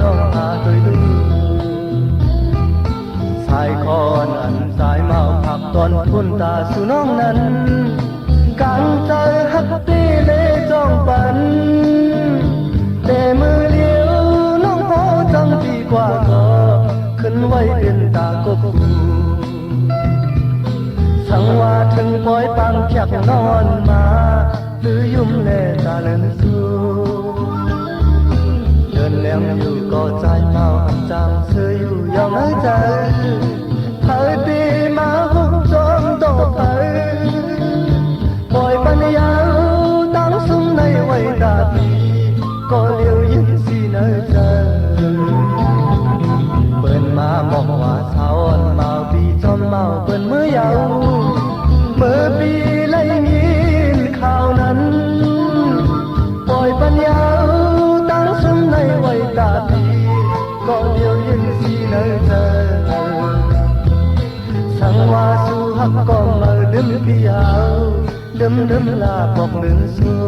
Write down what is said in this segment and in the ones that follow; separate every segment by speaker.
Speaker 1: น้องหาโดยดูสายคอนอันสายเมาผักตอนพุ่นตาสู่น้องนั้นกันใจฮักตีเลจ้องปันแต่มือเลี้ยวน้องพอจังปีกว่าก็ขึ้นไว้เป็นตากบกูสังว่าถึงปล่อยปังเพียกนอนมาหรือยุ่มแน่ตาเลินสู้เดินแหลมอยู่ก็ใจเมาอันจางเสืออยู่ยอมให้ใจเธอตีมาหุบจอมโตเธอปล่อยปัญญาตั้งสุ่มในไว้ตาปีก็เลี้ยวยินสีเนื้อใจเปิ้นมาบอกว่าสาวอ่อนเมาปีจอมเมาเปิ้นมือยาวเมื่อปีไล่ยินข่าวนั้นปล่อยปัญญาตั้งสุ่มในไว้ตาปีก็เลี้ยวยินสีเนื้อใจสังว่าสู่ฮักก็มาดึมปียาวดึมลาบอกหนึ่งสู้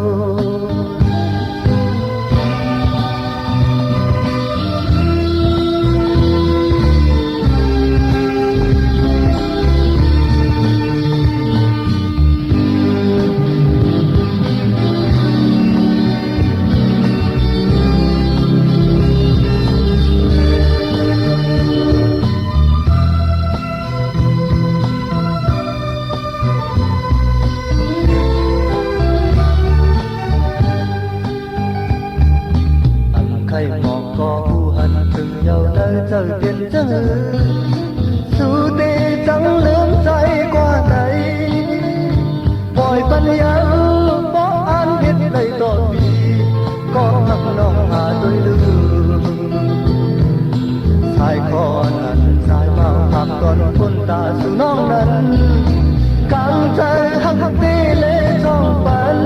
Speaker 1: ใครมองก็ผู้หันถึงเยาเธอเจอเปลี่ยนเจอสู้ตีจังลืมใจกว่าไหนปล่อยปัญญาบอกอ่านผิดในตอนปีก็หักน้องหาโดยลืมสายคอนั้นสายเมาหักก่อนพ้นตาสู่น้องนั้นกางใจหักตีเล่ช่องปัน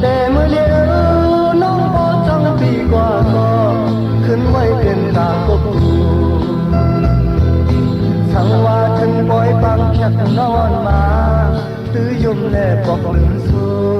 Speaker 1: แต่เมื่อเลี้ยวน้องพอจังปีกว่าก็ขึ้นไว้เป็นตากบกูสังว่าถึงปล่อยปังแค่นอนมาตื้อยุ่มแน่บอกลืมสู้